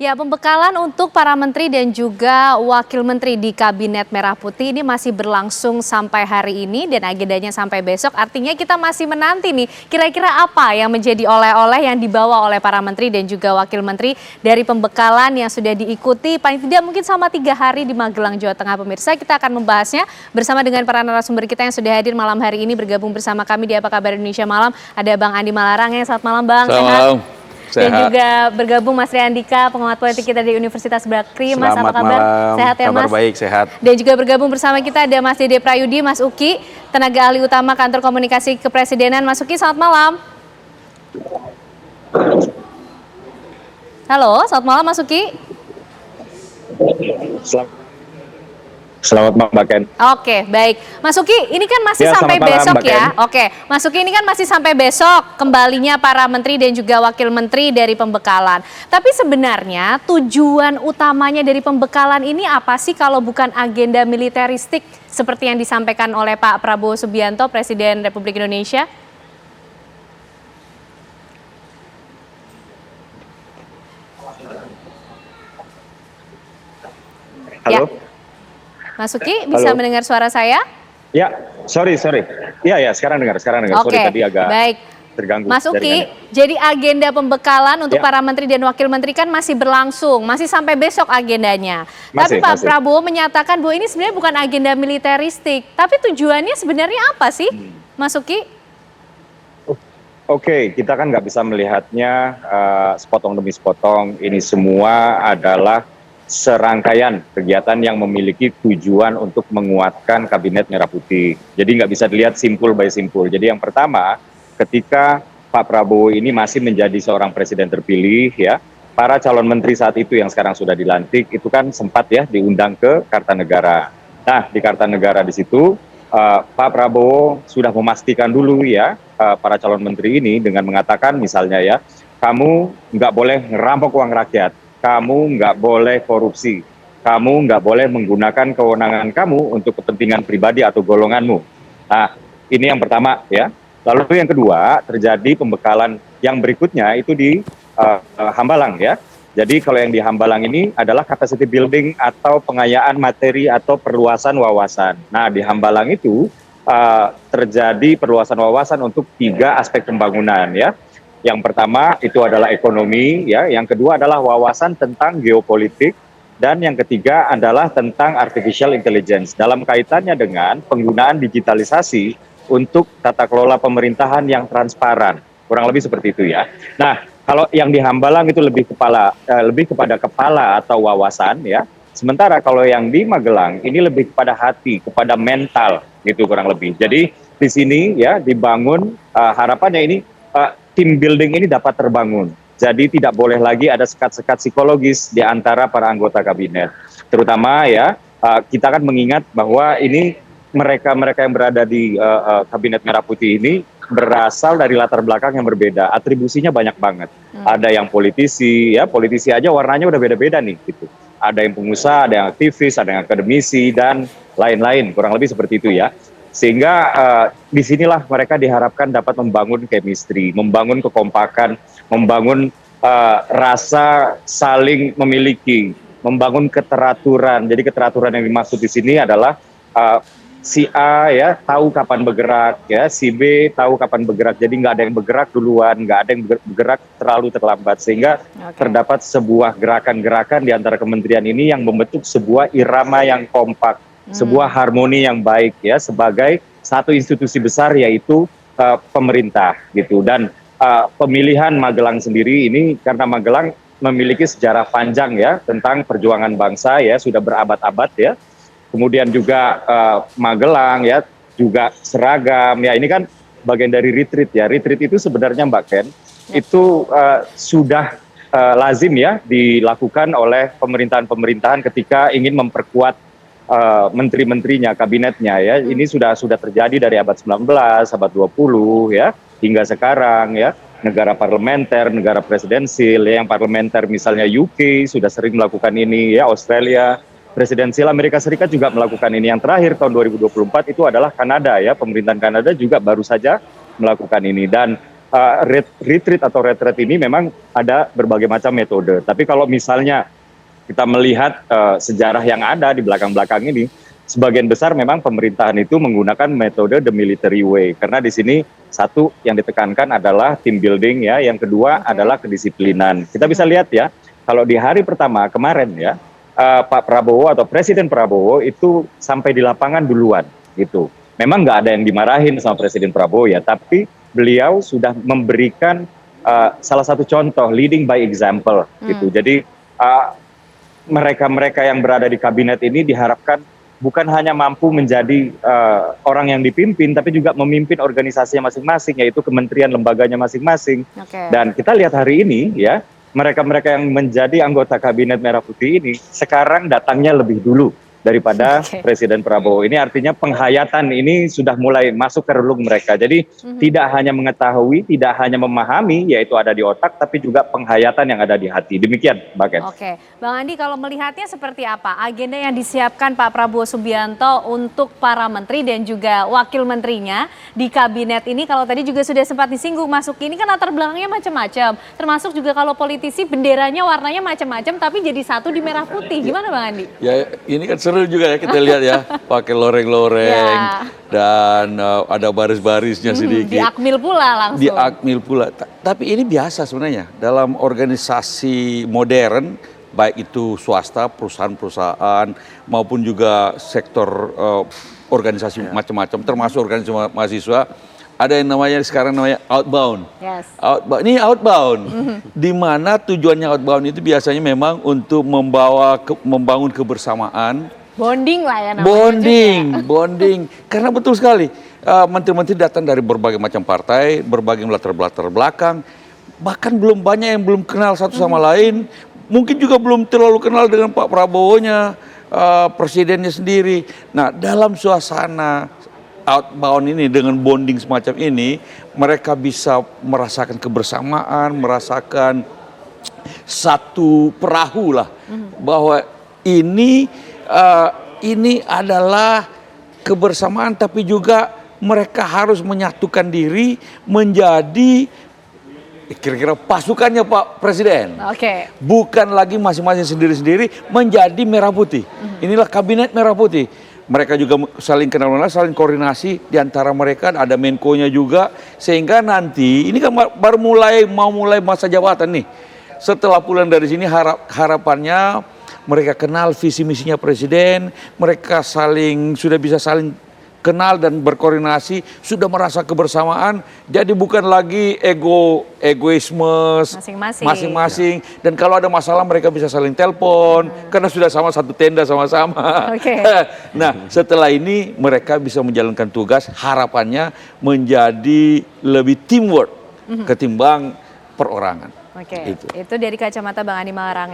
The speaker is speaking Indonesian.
Ya, pembekalan untuk para menteri dan juga wakil menteri di Kabinet Merah Putih ini masih berlangsung sampai hari ini dan agendanya sampai besok. Artinya kita masih menanti nih, kira-kira apa yang menjadi oleh-oleh yang dibawa oleh para menteri dan juga wakil menteri dari pembekalan yang sudah diikuti paling tidak mungkin selama 3 hari di Magelang, Jawa Tengah. Pemirsa, kita akan membahasnya bersama dengan para narasumber kita yang sudah hadir malam hari ini bergabung bersama kami di Apa Kabar Indonesia Malam. Ada Bang Andi Malarang ya, selamat malam Bang. Selamat malam. Dan juga bergabung Mas Riandika, pengamat politik kita dari Universitas Bakri. Mas, Selamat apa kabar? Malam. Sehat ya, Mas? Kabar baik, sehat. Dan juga bergabung bersama kita ada Mas Dede Prayudi, Mas Uki, tenaga ahli utama Kantor Komunikasi Kepresidenan. Mas Uki, selamat malam. Halo, selamat malam Mas Uki. Selamat malam Mbak Ken. Oke, baik. Mas Uki, ini kan masih Ya, sampai selamat malam, besok Mbak ya. Ken. Oke, Mas Uki ini kan masih sampai besok kembalinya para menteri dan juga wakil menteri dari pembekalan. Tapi sebenarnya tujuan utamanya dari pembekalan ini apa sih kalau bukan agenda militeristik seperti yang disampaikan oleh Pak Prabowo Subianto, Presiden Republik Indonesia? Halo? Ya. Mas Uki bisa Halo. mendengar suara saya? Ya, sorry. Iya, sekarang dengar. Oke, Sorry, tadi agak baik. terganggu. Mas Uki, jaringannya. jadi agenda pembekalan untuk Ya. para menteri dan wakil menteri kan masih berlangsung, masih sampai besok agendanya. Tapi Pak Masih. Prabowo menyatakan bahwa ini sebenarnya bukan agenda militeristik, tapi tujuannya sebenarnya apa sih, Mas Uki? Oke, kita kan nggak bisa melihatnya sepotong demi sepotong. Ini semua adalah serangkaian kegiatan yang memiliki tujuan untuk menguatkan Kabinet Merah Putih. Jadi nggak bisa dilihat simpul by simpul. Jadi yang pertama, ketika Pak Prabowo ini masih menjadi seorang presiden terpilih, ya, para calon menteri saat itu yang sekarang sudah dilantik itu kan sempat ya diundang ke Kartanegara. Nah, di Kartanegara di situ Pak Prabowo sudah memastikan dulu ya para calon menteri ini dengan mengatakan misalnya ya, kamu nggak boleh ngerampok uang rakyat, kamu nggak boleh korupsi, kamu nggak boleh menggunakan kewenangan kamu untuk kepentingan pribadi atau golonganmu. Nah, ini yang pertama ya. Lalu yang kedua, terjadi pembekalan yang berikutnya itu di Hambalang ya. Jadi kalau yang di Hambalang ini adalah capacity building atau pengayaan materi atau perluasan wawasan. Nah, di Hambalang itu terjadi perluasan wawasan untuk 3 aspek pembangunan ya. Yang pertama itu adalah ekonomi, ya. Yang kedua adalah wawasan tentang geopolitik, dan yang ketiga adalah tentang artificial intelligence dalam kaitannya dengan penggunaan digitalisasi untuk tata kelola pemerintahan yang transparan. Kurang lebih seperti itu ya. Nah, kalau yang di Hambalang itu lebih kepada kepala atau wawasan ya. Sementara kalau yang di Magelang ini lebih kepada hati, kepada mental gitu kurang lebih. Jadi di sini ya dibangun harapannya ini team building ini dapat terbangun. Jadi tidak boleh lagi ada sekat-sekat psikologis di antara para anggota kabinet. Terutama ya, kita kan mengingat bahwa ini mereka yang berada di Kabinet Merah Putih ini berasal dari latar belakang yang berbeda. Atribusinya banyak banget. Ada yang politisi, ya politisi aja warnanya udah beda-beda nih gitu. Ada yang pengusaha, ada yang aktivis, ada yang akademisi, dan lain-lain. Kurang lebih seperti itu ya. Sehingga disinilah mereka diharapkan dapat membangun chemistry, membangun kekompakan, membangun rasa saling memiliki, membangun keteraturan. Jadi keteraturan yang dimaksud di sini adalah si A ya tahu kapan bergerak, ya si B tahu kapan bergerak. Jadi nggak ada yang bergerak duluan, nggak ada yang bergerak terlalu terlambat, sehingga terdapat sebuah gerakan-gerakan di antara kementerian ini yang membentuk sebuah irama yang kompak. Sebuah harmoni yang baik ya sebagai satu institusi besar yaitu pemerintah gitu. Dan pemilihan Magelang sendiri ini karena Magelang memiliki sejarah panjang ya tentang perjuangan bangsa ya, sudah berabad-abad ya. Kemudian juga Magelang ya juga seragam ya, ini kan bagian dari retreat ya. Retreat itu sebenarnya Mbak Ken itu sudah lazim ya dilakukan oleh pemerintahan-pemerintahan ketika ingin memperkuat menteri-menterinya, kabinetnya ya. Ini sudah terjadi dari abad 19, abad 20 ya, hingga sekarang ya. Negara parlementer, negara presidensil, ya, yang parlementer misalnya UK sudah sering melakukan ini ya, Australia, presidensial Amerika Serikat juga melakukan ini. Yang terakhir tahun 2024 itu adalah Kanada ya, pemerintahan Kanada juga baru saja melakukan ini. Dan retreat atau retreat ini memang ada berbagai macam metode. Tapi kalau misalnya kita melihat sejarah yang ada di belakang-belakang ini, sebagian besar memang pemerintahan itu menggunakan metode the military way. Karena di sini satu yang ditekankan adalah team building ya, yang kedua adalah kedisiplinan. Kita bisa lihat ya, kalau di hari pertama kemarin ya, Pak Prabowo atau Presiden Prabowo itu sampai di lapangan duluan gitu. Memang nggak ada yang dimarahin sama Presiden Prabowo ya, tapi beliau sudah memberikan salah satu contoh leading by example gitu. Jadi mereka-mereka yang berada di kabinet ini diharapkan bukan hanya mampu menjadi orang yang dipimpin, tapi juga memimpin organisasinya masing-masing, yaitu kementerian lembaganya masing-masing. Dan kita lihat hari ini ya, mereka-mereka yang menjadi anggota kabinet Merah Putih ini sekarang datangnya lebih dulu daripada Presiden Prabowo. Ini artinya penghayatan ini sudah mulai masuk ke relung mereka. Jadi tidak hanya mengetahui, tidak hanya memahami, yaitu ada di otak, tapi juga penghayatan yang ada di hati. Demikian, Mbak Ken. Oke, Bang Andi, kalau melihatnya seperti apa agenda yang disiapkan Pak Prabowo Subianto untuk para menteri dan juga wakil menterinya di kabinet ini? Kalau tadi juga sudah sempat disinggung, masuk ini kan latar belakangnya macam-macam. Termasuk juga kalau politisi benderanya warnanya macam-macam, tapi jadi satu di merah putih. Gimana Bang Andi? Ya, ini kan seru juga ya kita lihat ya, pakai loreng-loreng dan ada baris-barisnya sedikit. Di akmil pula langsung. Di akmil pula. Tapi ini biasa sebenarnya dalam organisasi modern, baik itu swasta, perusahaan-perusahaan maupun juga sektor organisasi macam-macam, termasuk organisasi mahasiswa. Ada yang sekarang namanya outbound. Ini outbound, di mana tujuannya outbound itu biasanya memang untuk membangun kebersamaan. Bonding lah ya namanya. Bonding. Karena betul sekali, menteri-menteri datang dari berbagai macam partai, berbagai latar belakang, bahkan belum banyak yang belum kenal satu sama lain. Mungkin juga belum terlalu kenal dengan Pak Prabowo-nya, presidennya sendiri. Nah, dalam suasana outbound ini dengan bonding semacam ini, mereka bisa merasakan kebersamaan, merasakan satu perahu lah, bahwa ini adalah kebersamaan, tapi juga mereka harus menyatukan diri menjadi kira-kira pasukannya Pak Presiden. Bukan lagi masing-masing sendiri-sendiri, menjadi merah putih. Inilah kabinet merah putih. Mereka juga saling kenal, saling koordinasi di antara mereka, ada Menko-nya juga, sehingga nanti ini kan baru mau mulai masa jabatan nih. Setelah pulang dari sini harapannya mereka kenal visi misinya Presiden, mereka sudah bisa saling kenal dan berkoordinasi, sudah merasa kebersamaan, jadi bukan lagi egoisme masing-masing. Dan kalau ada masalah mereka bisa saling telepon, karena sudah sama satu tenda sama-sama. Nah, setelah ini mereka bisa menjalankan tugas, harapannya menjadi lebih teamwork ketimbang perorangan. Itu dari kacamata Bang Andi Malarangeng.